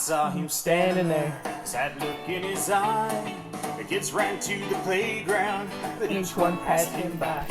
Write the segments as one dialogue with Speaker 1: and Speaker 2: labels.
Speaker 1: saw him standing there, sad look in his eye. The kids ran to the playground, but each one passed him by.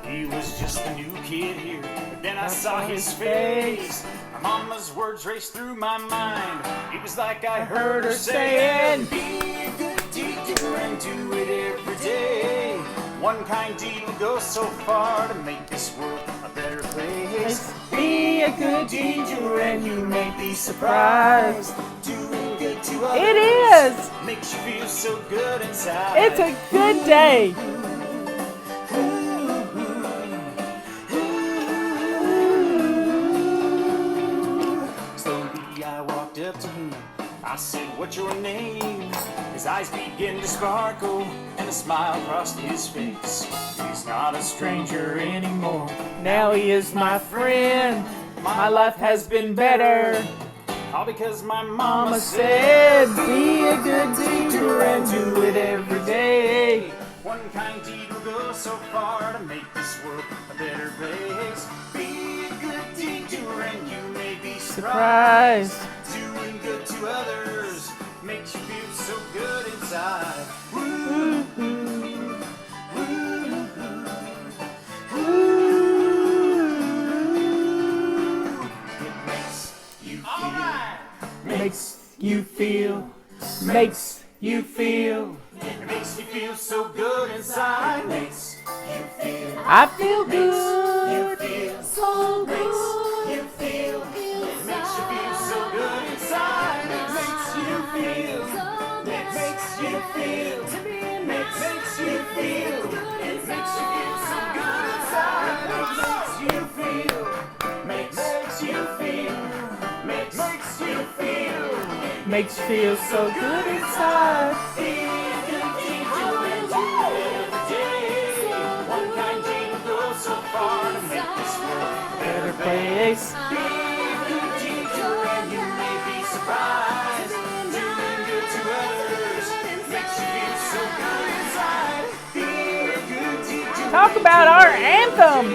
Speaker 1: He was just a new kid here, but then I saw his face. My mama's words raced through my mind. It was like I heard her saying, be a good deed doer and do it every day. One kind deed will go so far to make this world a better place. Be a good deed doer and you may be surprised. Doing good to others.
Speaker 2: It is.
Speaker 1: Makes you feel so good inside.
Speaker 2: It's a good day.
Speaker 1: Slowly I walked up to him. I said, what's your name? His eyes began to sparkle and a smile crossed his face. He's not a stranger anymore.
Speaker 2: Now he is my friend. My life has been better.
Speaker 1: All because my mama
Speaker 2: Mama
Speaker 1: said,
Speaker 2: said, be a good deed doer and do it every day.
Speaker 1: one kind deed will go so far to make this world a better place. Be a good deed doer and you may be surprised.
Speaker 2: Surprise.
Speaker 1: Doing good to others makes you feel so good inside.
Speaker 2: Makes you feel. Makes you feel.
Speaker 1: It makes you feel so good inside. Makes you feel.
Speaker 2: I feel good.
Speaker 1: You feel
Speaker 2: So
Speaker 1: makes
Speaker 2: good.
Speaker 1: you feel. It makes you feel so good inside. It makes you feel. It makes you feel. It makes you feel. It makes you feel so good inside. It makes you feel. Makes you feel. Makes you feel.
Speaker 2: Makes you feel so good inside.
Speaker 1: Be a good deed doer and do it every day. One kind deed will go so far to make this world a better place.
Speaker 2: Place.
Speaker 1: Be a good deed doer and you may be surprised. Doing good to others makes you feel so good inside. Be a good deed doer.
Speaker 2: Talk about our anthem.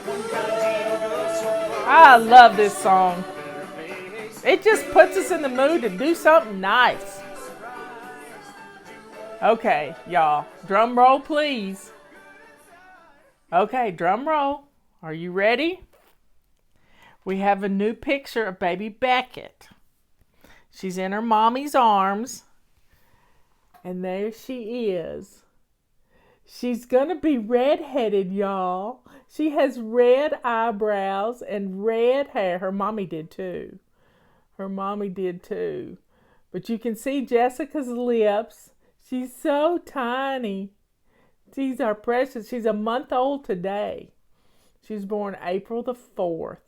Speaker 1: One kind deed will go so far
Speaker 2: I love this song.
Speaker 1: to make this world a better place.
Speaker 2: It just puts us in the mood to do something nice. Okay, y'all. Drum roll, please. Okay, drum roll. Are you ready? We have a new picture of baby Beckett. She's in her mommy's arms. And there she is. She's going to be redheaded, y'all. She has red eyebrows and red hair. Her mommy did too. Her mommy did too. But you can see Jessica's lips. She's so tiny. These are precious. She's a month old today. She was born April the 4th.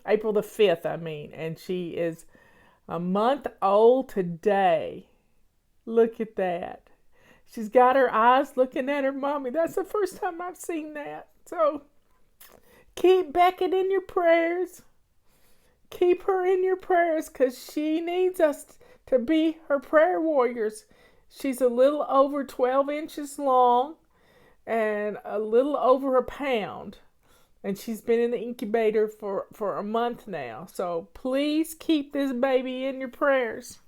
Speaker 2: April the 5th, I mean. And she is a month old today. Look at that. She's got her eyes looking at her mommy. That's the first time I've seen that. So keep Beckett in your prayers. Keep her in your prayers because she needs us to be her prayer warriors. She's a little over 12 inches long and a little over a pound. And she's been in the incubator for a month now. So please keep this baby in your prayers.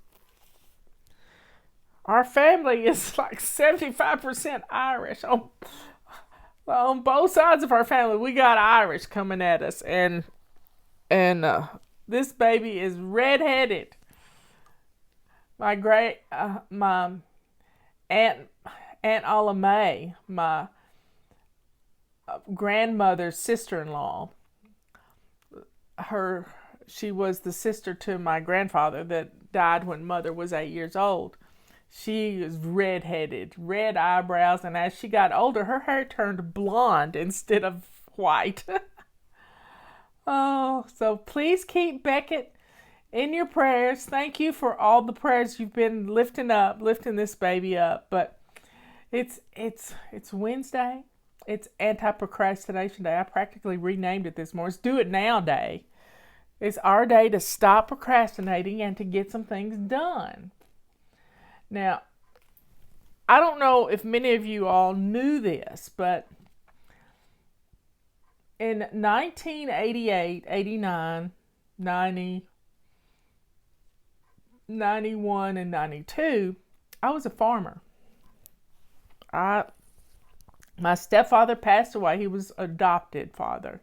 Speaker 2: Our family is like 75% Irish. On both sides of our family, we got Irish coming at us. And this baby is redheaded. My Aunt Alla Mae, my grandmother's sister-in-law, she was the sister to my grandfather that died when mother was 8 years old. She is redheaded, red eyebrows, and as she got older, her hair turned blonde instead of white. Oh, so please keep Beckett in your prayers. Thank you for all the prayers you've been lifting this baby up. But it's Wednesday. It's anti-procrastination day. I practically renamed it this morning. It's Do It Now Day. It's our day to stop procrastinating and to get some things done. Now, I don't know if many of you all knew this, but in 1988, 89, 90, 91 and 92, I was a farmer. My stepfather passed away. He was adopted father,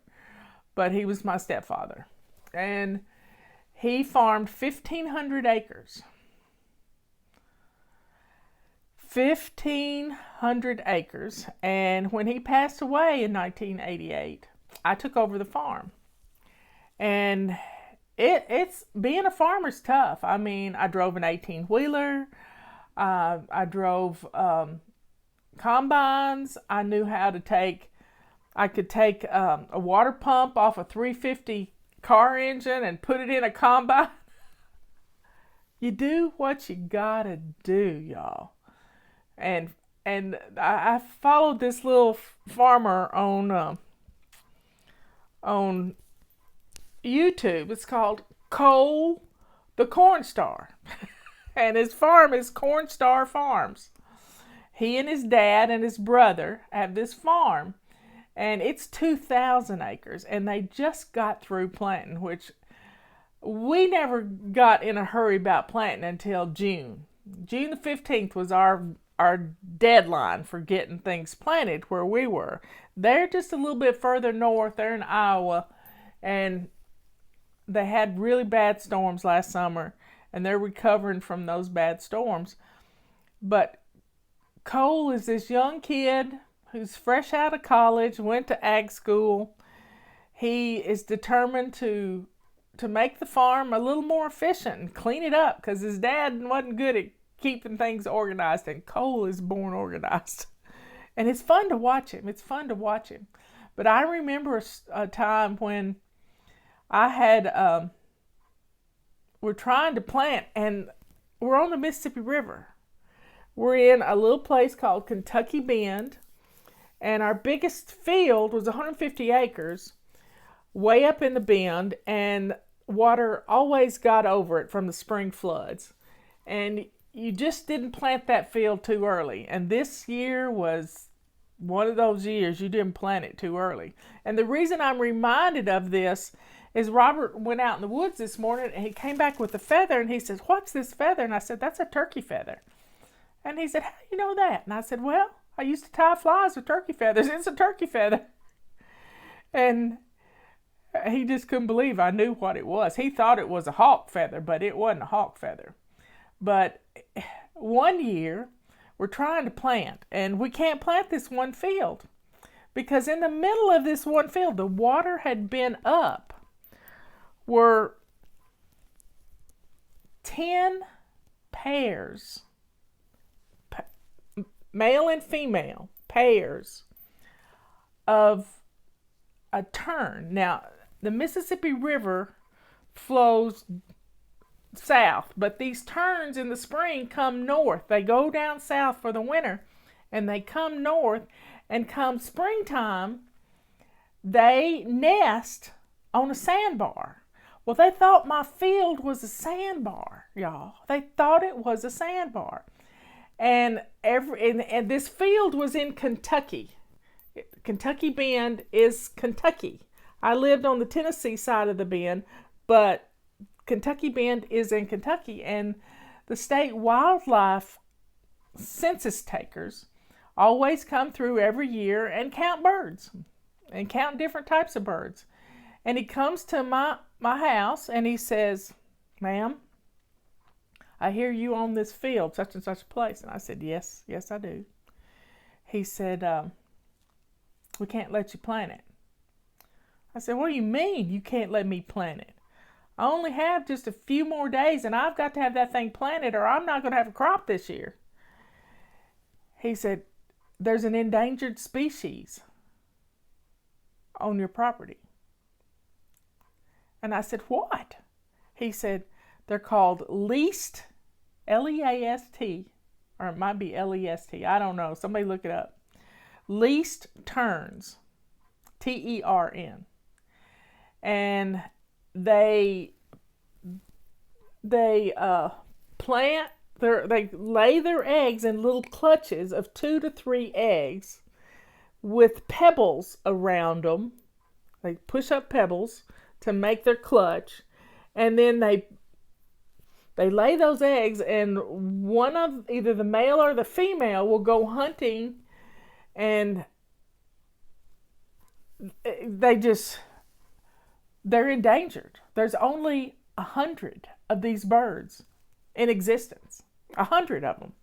Speaker 2: but he was my stepfather. And he farmed 1,500 acres. 1,500 acres. And when he passed away in 1988, I took over the farm. And it's being a farmer's tough. I mean, I drove an 18-wheeler. I drove combines. I knew how to I could take a water pump off a 350 car engine and put it in a combine. You do what you gotta do, y'all. And I followed this little farmer on YouTube. It's called Cole the Corn Star. And his farm is Corn Star Farms. He and his dad and his brother have this farm, and it's 2,000 acres, and they just got through planting, which we never got in a hurry about planting until June. June the 15th was our deadline for getting things planted where we were. They're just a little bit further north. They're in Iowa, and they had really bad storms last summer, and they're recovering from those bad storms. But Cole is this young kid who's fresh out of college, went to ag school. He is determined to make the farm a little more efficient and clean it up, because his dad wasn't good at keeping things organized, and Cole is born organized. And it's fun to watch him. But I remember a time when I had, we're trying to plant, and we're on the Mississippi River. We're in a little place called Kentucky Bend, and our biggest field was 150 acres, way up in the bend, and water always got over it from the spring floods. And you just didn't plant that field too early. And this year was one of those years you didn't plant it too early. And the reason I'm reminded of this is Robert went out in the woods this morning, and he came back with a feather, and he says, "What's this feather?" And I said, "That's a turkey feather." And he said, "How do you know that?" And I said, "Well, I used to tie flies with turkey feathers. It's a turkey feather." And he just couldn't believe I knew what it was. He thought it was a hawk feather, but it wasn't a hawk feather. But one year, we're trying to plant, and we can't plant this one field, because in the middle of this one field, the water had been up, were 10 pairs, male and female pairs of a tern. Now, the Mississippi River flows south, but these terns in the spring come north. They go down south for the winter, and they come north, and come springtime, they nest on a sandbar. Well, they thought my field was a sandbar, y'all. They thought it was a sandbar. And this field was in Kentucky. Kentucky Bend is Kentucky. I lived on the Tennessee side of the bend, but Kentucky Bend is in Kentucky, and the state wildlife census takers always come through every year and count birds and count different types of birds. And he comes to my house, and he says, "Ma'am, I hear you own this field, such and such a place." And I said, yes, I do. He said, "We can't let you plant it." I said, "What do you mean you can't let me plant it? I only have just a few more days, and I've got to have that thing planted, or I'm not going to have a crop this year." He said, "There's an endangered species on your property." And I said, "What?" He said, "They're called least, L-E-A-S-T, or it might be L-E-S-T. I don't know. Somebody look it up. Least terns, T-E-R-N. And they plant they lay their eggs in little clutches of 2 to 3 eggs with pebbles around them. They push up pebbles to make their clutch, and then they They lay those eggs, and one of either the male or the female will go hunting, and they're endangered. There's only 100 of these birds in existence, 100 of them,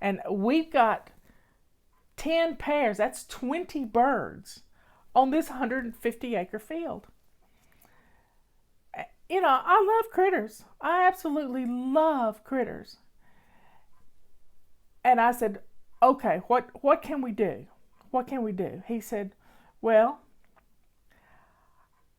Speaker 2: and we've got 10 pairs. That's 20 birds on this 150-acre field. You know, I love critters. I absolutely love critters. And I said, okay, what can we do? What can we do? He said, well,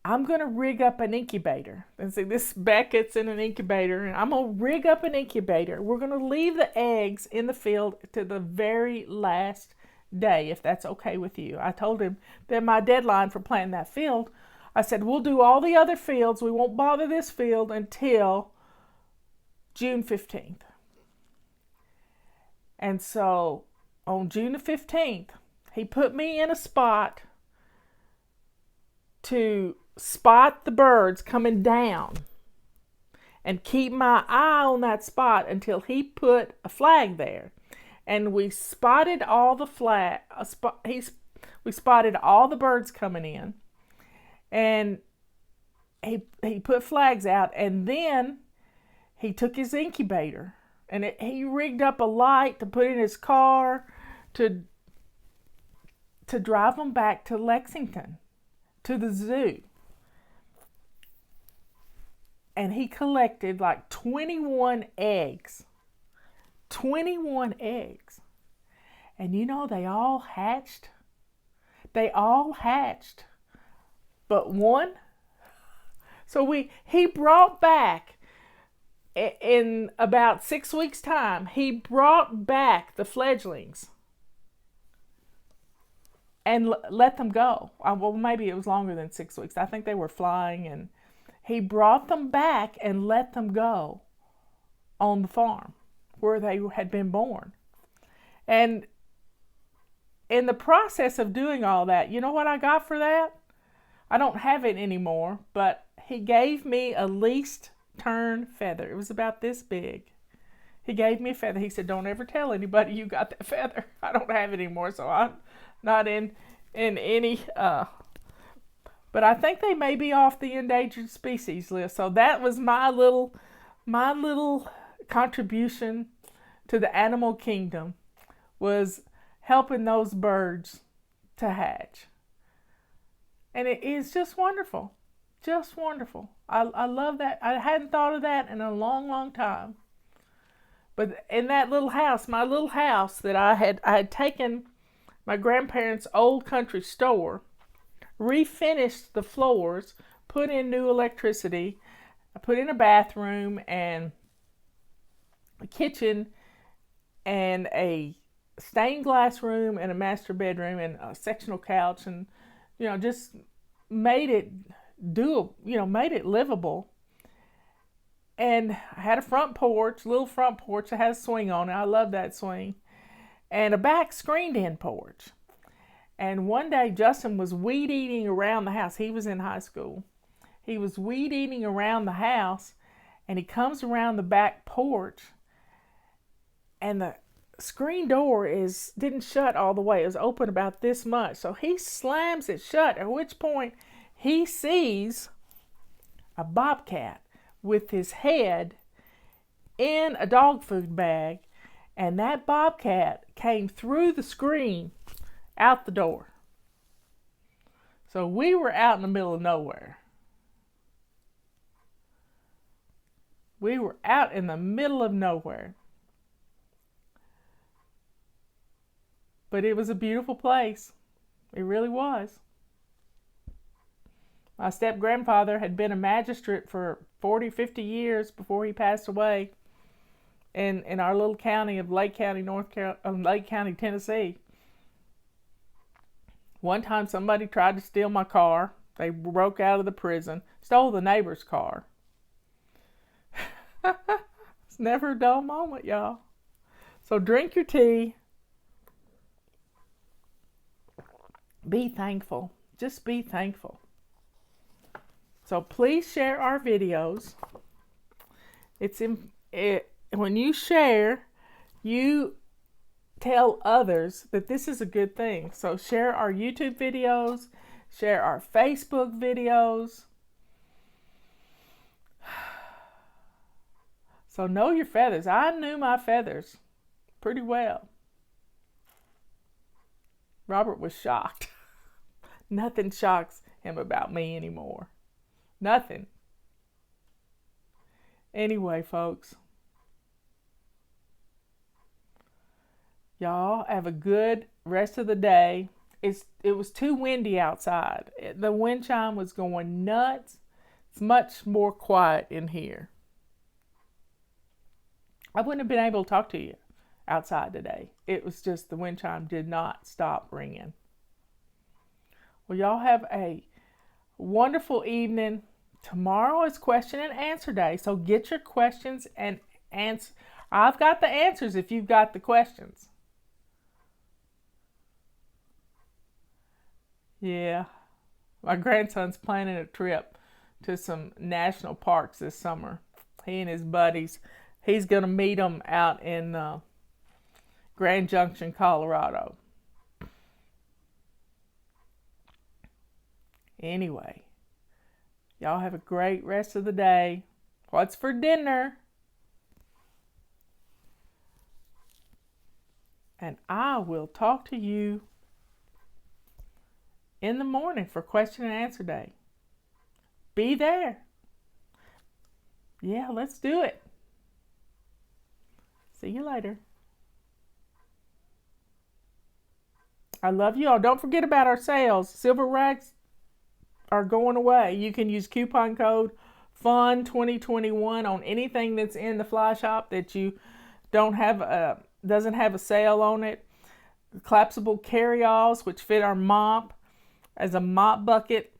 Speaker 2: I'm going to rig up an incubator. And see, this Beckett's in an incubator, and I'm going to rig up an incubator. We're going to leave the eggs in the field to the very last day, if that's okay with you. I told him that my deadline for planting that field, I said, we'll do all the other fields. We won't bother this field until June 15th. And so on June the 15th, he put me in a spot to spot the birds coming down and keep my eye on that spot until he put a flag there. And we spotted all the we spotted all the birds coming in. And he put flags out, and then he took his incubator, and he rigged up a light to put in his car to drive them back to Lexington, to the zoo. And he collected like 21 eggs. 21 eggs. And you know, they all hatched. They all hatched. But one. So he brought back, in about 6 weeks' time, he brought back the fledglings and let them go. Well, maybe it was longer than 6 weeks. I think they were flying, and he brought them back and let them go on the farm where they had been born. And in the process of doing all that, you know what I got for that? I don't have it anymore, but he gave me a least turn feather. It was about this big. He gave me a feather. He said, don't ever tell anybody you got that feather. I don't have it anymore, so I'm not in any, but I think they may be off the endangered species list. So that was my little contribution to the animal kingdom, was helping those birds to hatch. And it is just wonderful. Just wonderful. I love that. I hadn't thought of that in a long, long time. But in that little house, my little house that I had taken my grandparents' old country store, refinished the floors, put in new electricity, I put in a bathroom and a kitchen and a stained glass room and a master bedroom and a sectional couch, and just made it made it livable. And I had a front porch, little front porch that has a swing on it. I love that swing. And a back screened-in porch. And one day Justin was weed eating around the house. He was in high school. He was weed eating around the house, and he comes around the back porch, and the screen door didn't shut all the way. It was open about this much. So he slams it shut, at which point he sees a bobcat with his head in a dog food bag, and that bobcat came through the screen out the door. So we were out in the middle of nowhere. We were out in the middle of nowhere. But it was a beautiful place. It really was. My step-grandfather had been a magistrate for 40, 50 years before he passed away in our little county of Lake County, Lake County, Tennessee. One time somebody tried to steal my car. They broke out of the prison, stole the neighbor's car. It's never a dull moment, y'all. So drink your tea. Be thankful. Just be thankful. So please share our videos. It's when you share, you tell others that this is a good thing. So share our YouTube videos, share our Facebook videos. So know your feathers. I knew my feathers pretty well. Robert was shocked. Nothing shocks him about me anymore. Nothing. Anyway, folks, y'all have a good rest of the day. It was too windy outside. The wind chime was going nuts. It's much more quiet in here. I wouldn't have been able to talk to you outside today. It was just the wind chime did not stop ringing. Well, y'all have a wonderful evening. Tomorrow is question and answer day, so get your questions and answer. I've got the answers if you've got the questions. Yeah, my grandson's planning a trip to some national parks this summer. He and his buddies. He's going to meet them out in Grand Junction, Colorado. Anyway, y'all have a great rest of the day. What's for dinner? And I will talk to you in the morning for question and answer day. Be there. Yeah, let's do it. See you later. I love you all. Don't forget about our sales. Silver rags are going away. You can use coupon code FUN2021 on anything that's in the fly shop that you doesn't have a sale on it. Collapsible carry-alls, which fit our mop as a mop bucket,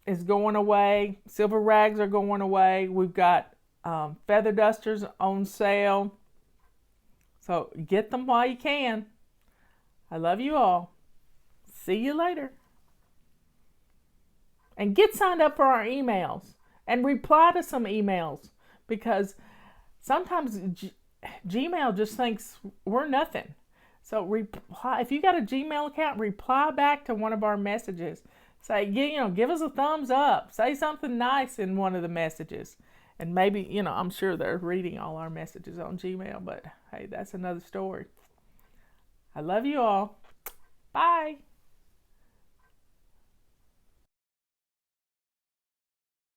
Speaker 2: is going away. Silver rags are going away. We've got feather dusters on sale. So get them while you can. I love you all. See you later. And get signed up for our emails and reply to some emails, because sometimes Gmail just thinks we're nothing. So reply. If you got a Gmail account, reply back to one of our messages. Say, give us a thumbs up. Say something nice in one of the messages. And maybe, I'm sure they're reading all our messages on Gmail, but hey, that's another story. I love you all. Bye.